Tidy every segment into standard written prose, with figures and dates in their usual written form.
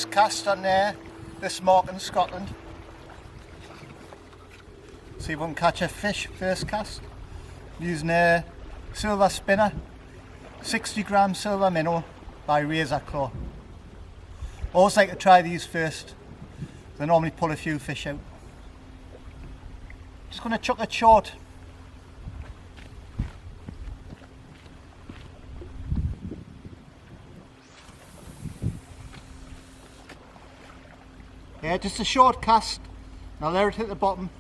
first cast on this mark in Scotland. See if we can catch a fish first cast. Using a silver spinner, 60 gram silver minnow by Razor Claw. Always like to try these first. They normally pull a few fish out. Just going to chuck it short. Yeah, just a short cast. I'll let it hit the bottom.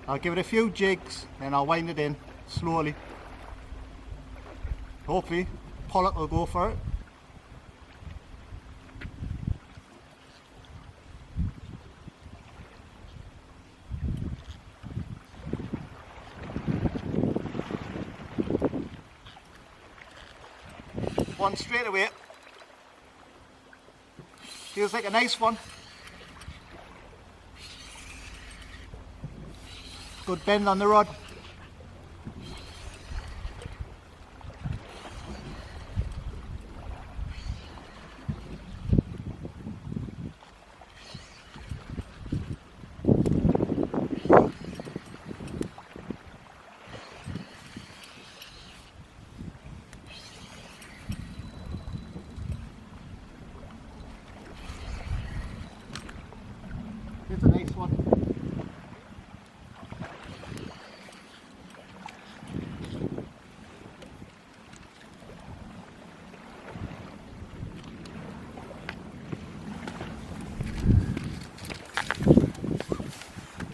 I'll give it a few jigs and I'll wind it in slowly. Hopefully pollock will go for it. One straight away. Feels like a nice one. Good bend on the rod. It's a nice one.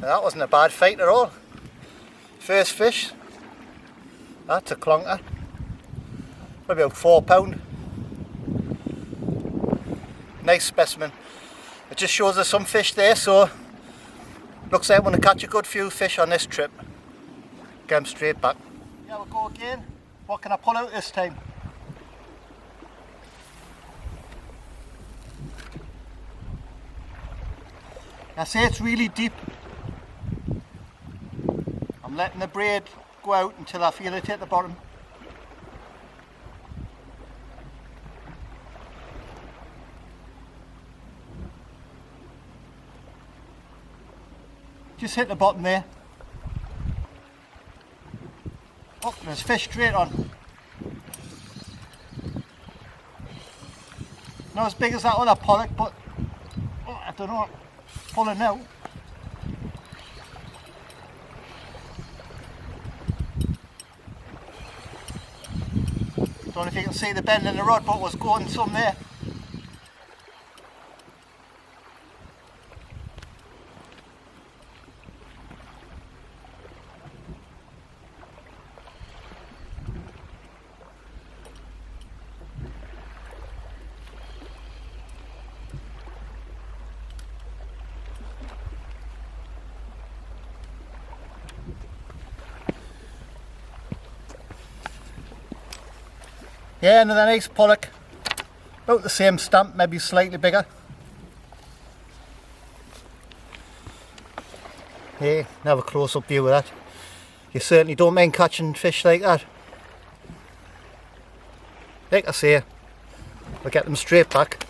That wasn't a bad fight at all. First fish. That's a clunker. Probably about £4. Nice specimen. It just shows us some fish there, so looks like we're going to catch a good few fish on this trip. Get them straight back. Yeah, we'll go again. What can I pull out this time? I say it's really deep. I'm letting the braid go out until I feel it hit the bottom. Just hit the bottom there. Oh, there's fish straight on. Not as big as that other pollock, but oh, I don't know. Pulling out. Don't know if you can see the bend in the rod, but was going some there. Yeah, another nice pollock, about the same stamp, maybe slightly bigger. Yeah, have a close-up view of that. You certainly don't mind catching fish like that. Like I say, we'll get them straight back.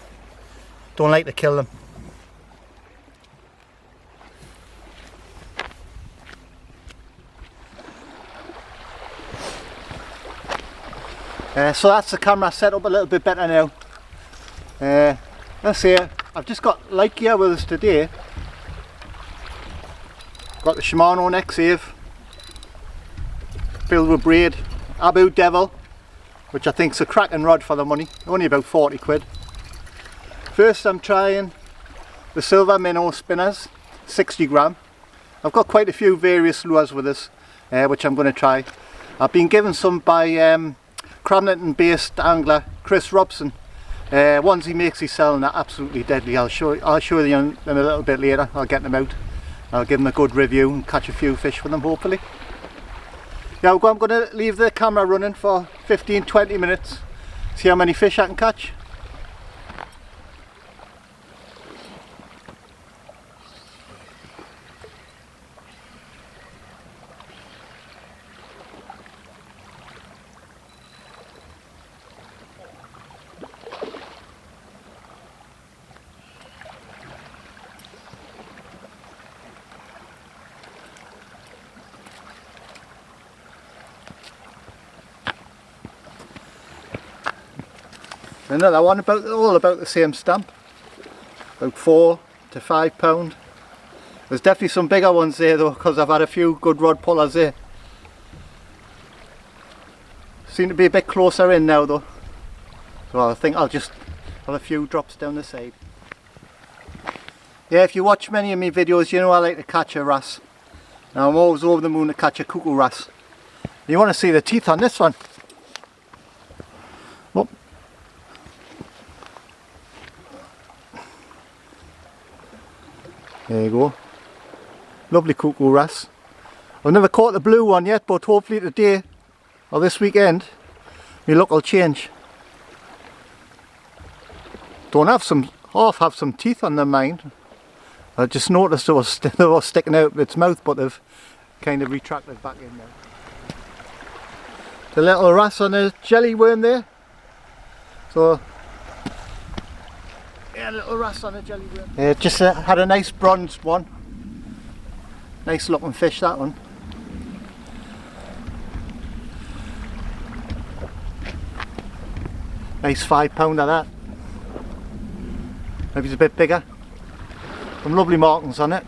Don't like to kill them. So that's the camera set up a little bit better now. Let's see, I've just got light gear with us today. Got the Shimano Nexave filled with braid, Abu Devil, which I think's a cracking rod for the money, only about 40 quid. First I'm trying the Silver Minnow Spinners, 60 gram. I've got quite a few various lures with this, which I'm going to try. I've been given some by Cramlington based angler Chris Robson. Ones he makes, he's selling are absolutely deadly. I'll show you them a little bit later. I'll get them out. I'll give them a good review and catch a few fish for them hopefully. Yeah, I'm going to leave the camera running for 15-20 minutes. See how many fish I can catch. Another one all about the same stamp, about £4 to £5. There's definitely some bigger ones there though, because I've had a few good rod pullers there. Seem to be a bit closer in now though, so I think I'll just have a few drops down the side. Yeah, if you watch many of my videos, you know I like to catch a wrasse. Now I'm always over the moon to catch a cuckoo wrasse. You want to see the teeth on this one. Oh. There you go. Lovely cuckoo wrasse. I've never caught the blue one yet, but hopefully today or this weekend my luck will change. Don't have some, have some teeth on them, mind. I just noticed they were sticking out of its mouth, but they've kind of retracted back in there. The little wrasse on a jelly worm there. So, yeah, a little wrasse on a jelly worm. Yeah, just had a nice bronzed one. Nice looking fish, that one. Nice £5 of that. Maybe it's a bit bigger. Some lovely markings on it.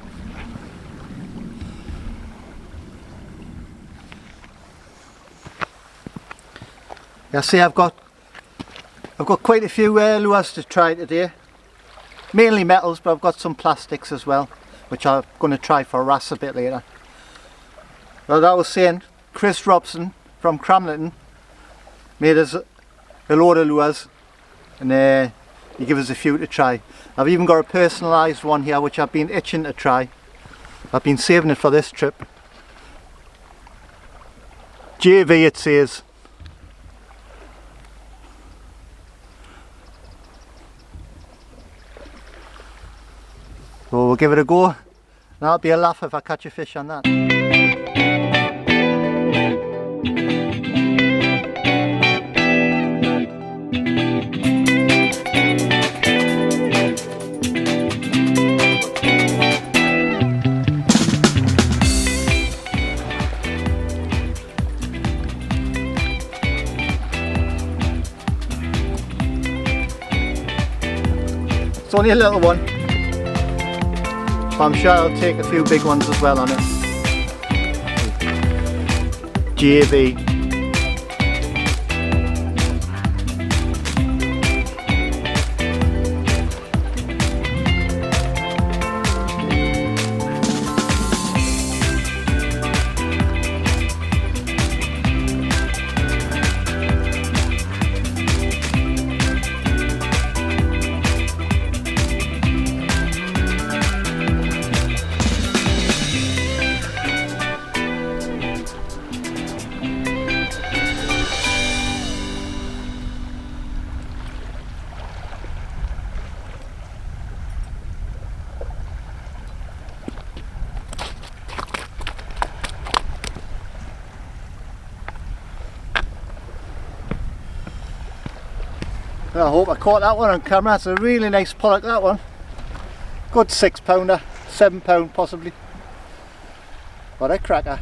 Yeah, see, I've got quite a few lures to try today. Mainly metals, but I've got some plastics as well, which I'm going to try for wrasse a bit later. But I was saying, Chris Robson from Cramlington made us a load of lures, and he gave us a few to try. I've even got a personalised one here which I've been itching to try. I've been saving it for this trip. JV it says. So we'll give it a go. That'll be a laugh if I catch a fish on that. It's only a little one, but I'm sure I'll take a few big ones as well on it. JV. I hope I caught that one on camera. It's a really nice pollock, that one. Good £6, £7 possibly. What a cracker.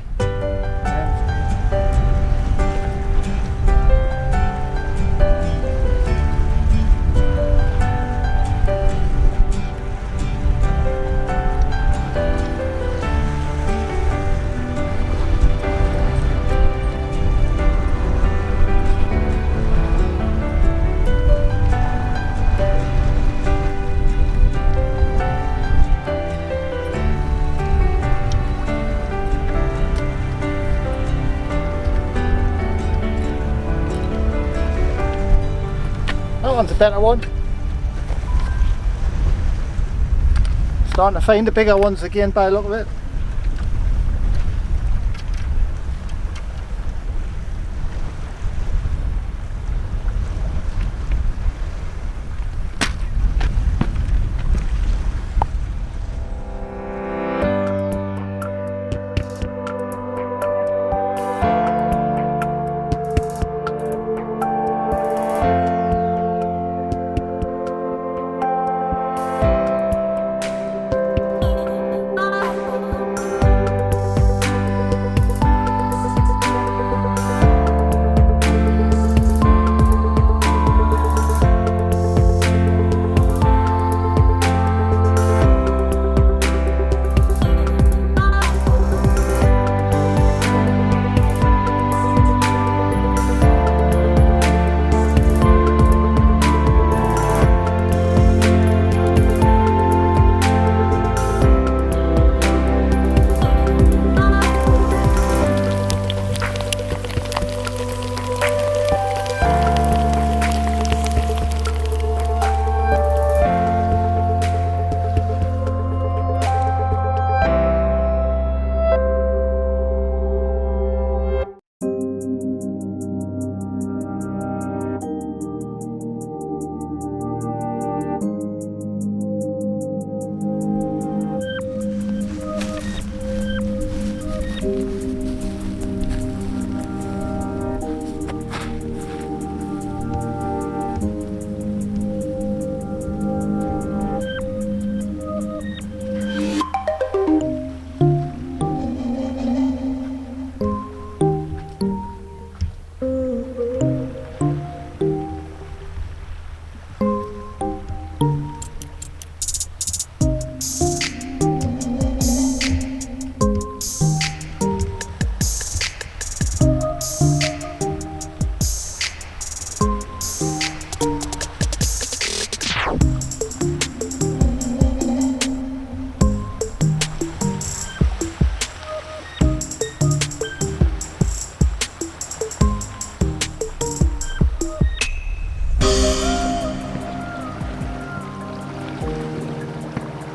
That one's a better one. Starting to find the bigger ones again by the look of it.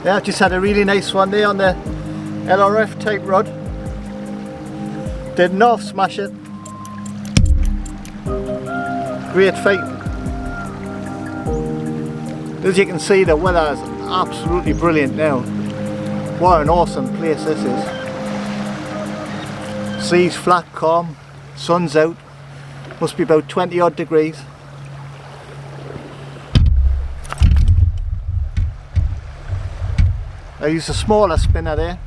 Yeah, I've just had a really nice one there on the LRF type rod. Did not smash it. Great fight. As you can see, the weather is absolutely brilliant now. What an awesome place this is. Sea's flat, calm, sun's out. Must be about 20 odd degrees. I used a smaller spinner there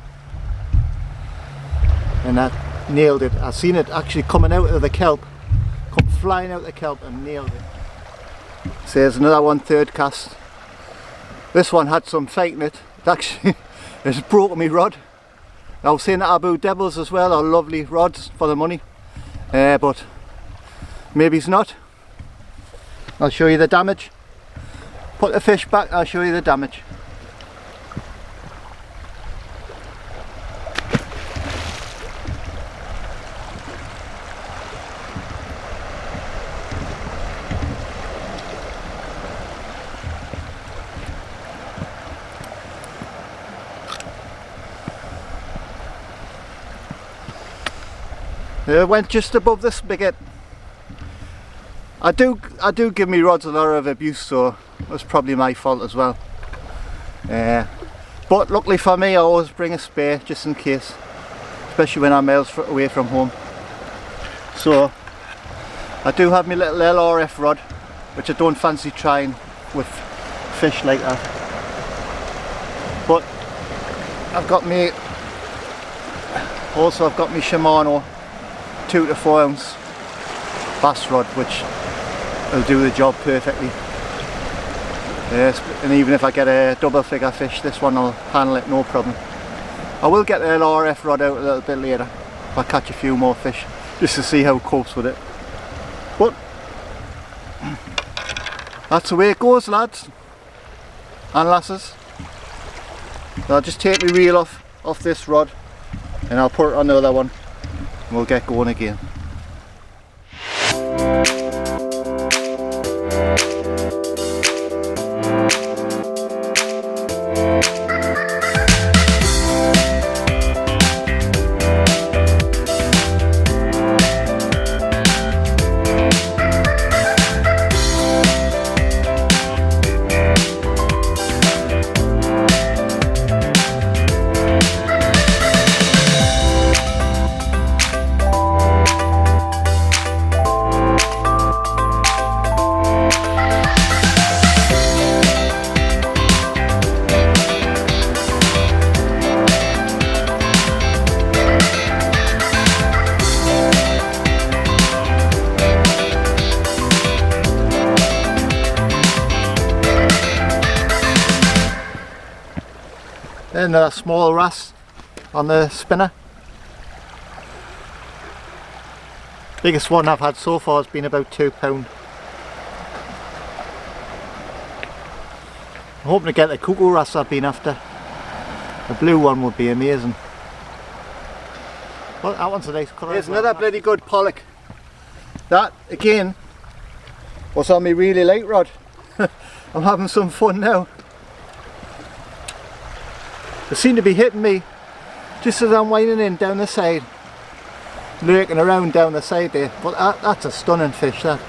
and that nailed it. I seen it actually coming out of the kelp, come flying out of the kelp and nailed it. So there's another one, third cast. This one had some fight in it. It actually it's broken me rod. I was saying that Abu Devils as well are lovely rods for the money, but maybe it's not. I'll show you the damage. Put the fish back, I'll show you the damage. It went just above the spigot. I do give me rods a lot of abuse, so that's probably my fault as well. But luckily for me, I always bring a spare just in case, especially when I'm miles away from home. So I do have my little LRF rod, which I don't fancy trying with fish like that. But I've got me Shimano 2 to 4 ounce bass rod, which will do the job perfectly. Yes, and even if I get a double figure fish, this one will handle it no problem. I will get the LRF rod out a little bit later if I catch a few more fish, just to see how it copes with it. But that's the way it goes, lads and lasses. So I'll just take my reel off this rod and I'll put it on the other one. We'll get going again. Another small wrasse on the spinner. Biggest one I've had so far has been about £2. I'm hoping to get the cuckoo wrasse I've been after. The blue one would be amazing. Well, that one's a nice colour. Here's another bloody good pollock. That again was on my really light rod. I'm having some fun now. They seem to be hitting me just as I'm winding in down the side, lurking around down the side there. But that's a stunning fish, that.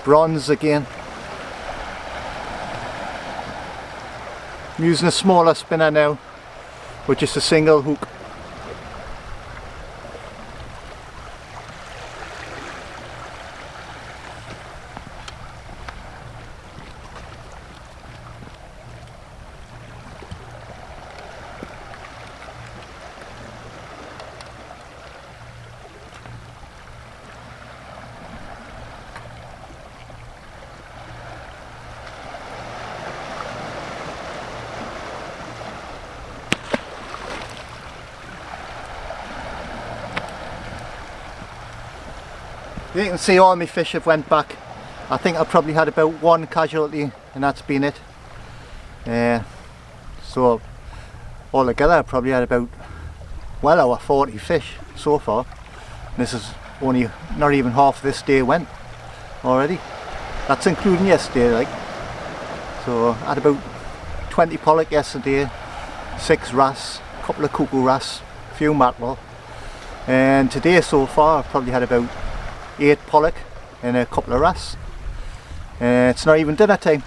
Bronze again. I'm using a smaller spinner now with just a single hook. You can see all my fish have went back. I think I probably had about one casualty and that's been it. So altogether I probably had about well over 40 fish so far. And this is only not even half this day went already. That's including yesterday, like. So I had about 20 pollock yesterday, 6 wrasse, a couple of cuckoo wrasse, a few mackerel, and today so far I've probably had about 8 pollock and a couple of wrasse. It's not even dinner time.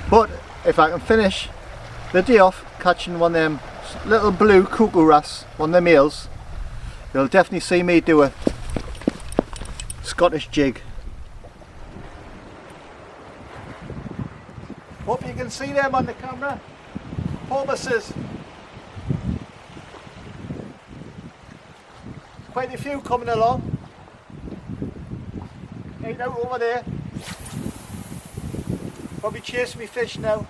But if I can finish the day off catching one of them little blue cuckoo wrasse, one of the males, you'll definitely see me do a Scottish jig. Hope you can see them on the camera. Porpoises. Quite a few coming along. 8 out over there. Probably chasing me fish now.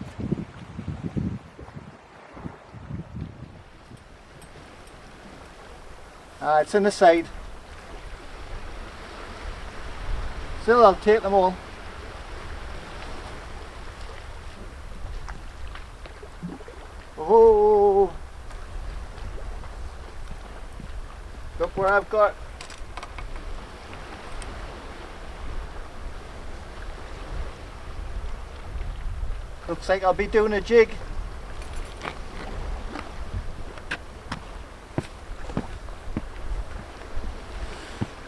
It's in the side. Still, I'll take them all. Oh! Look where I've got. Looks like I'll be doing a jig.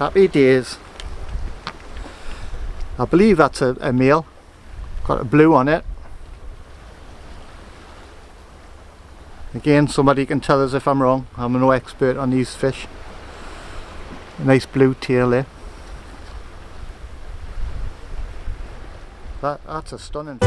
Happy days. I believe that's a male. Got a blue on it. Again, somebody can tell us if I'm wrong. I'm no expert on these fish. A nice blue tail there. That's a stunning.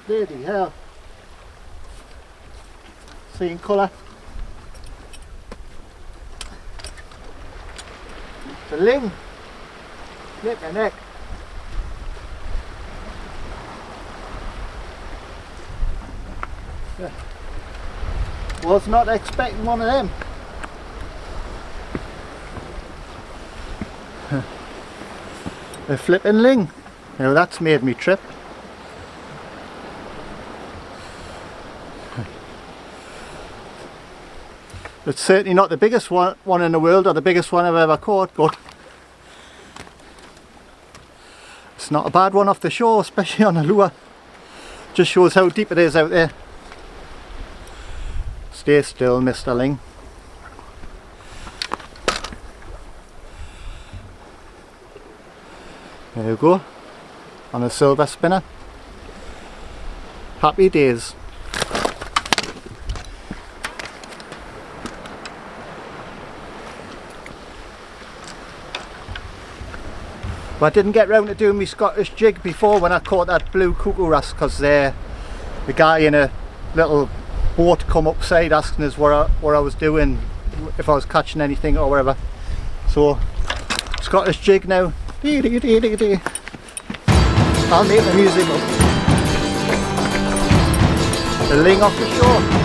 Bloody hell. Seeing colour. It's a ling. Flip my neck. Was not expecting one of them. A flipping ling. Now that's made me trip. It's certainly not the biggest one in the world, or the biggest one I've ever caught, but it's not a bad one off the shore, especially on a lure. Just shows how deep it is out there. Stay still, Mr. Ling. There you go, on a silver spinner. Happy days. But I didn't get round to doing my Scottish jig before when I caught that blue cuckoo wrasse, because the guy in a little boat come upside asking us what I was doing, if I was catching anything or whatever. So Scottish jig now. I'll make the music up. The ling off the shore.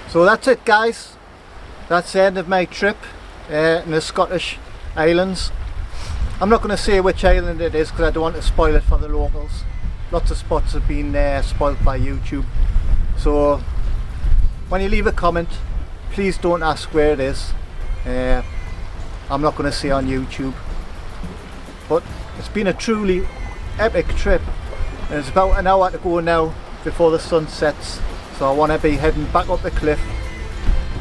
So that's it, guys. That's the end of my trip in the Scottish Islands. I'm not going to say which island it is because I don't want to spoil it for the locals. Lots of spots have been spoiled by YouTube. So when you leave a comment, please don't ask where it is. I'm not going to say on YouTube. But it's been a truly epic trip. And it's about an hour to go now before the sun sets, so I want to be heading back up the cliff.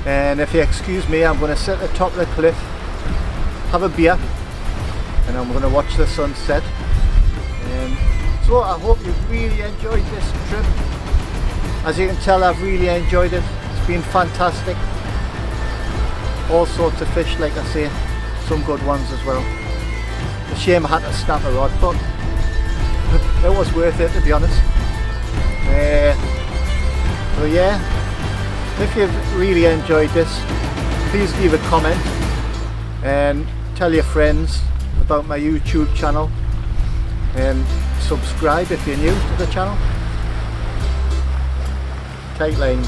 And if you excuse me, I'm going to sit at the top of the cliff, have a beer, and I'm going to watch the sunset. So I hope you really enjoyed this trip. As you can tell, I've really enjoyed it. It's been fantastic. All sorts of fish, like I say, some good ones as well. It's a shame I had to snap a rod, but it was worth it, to be honest. So yeah, if you've really enjoyed this, please leave a comment and tell your friends about my YouTube channel, and subscribe if you're new to the channel. Tight lines.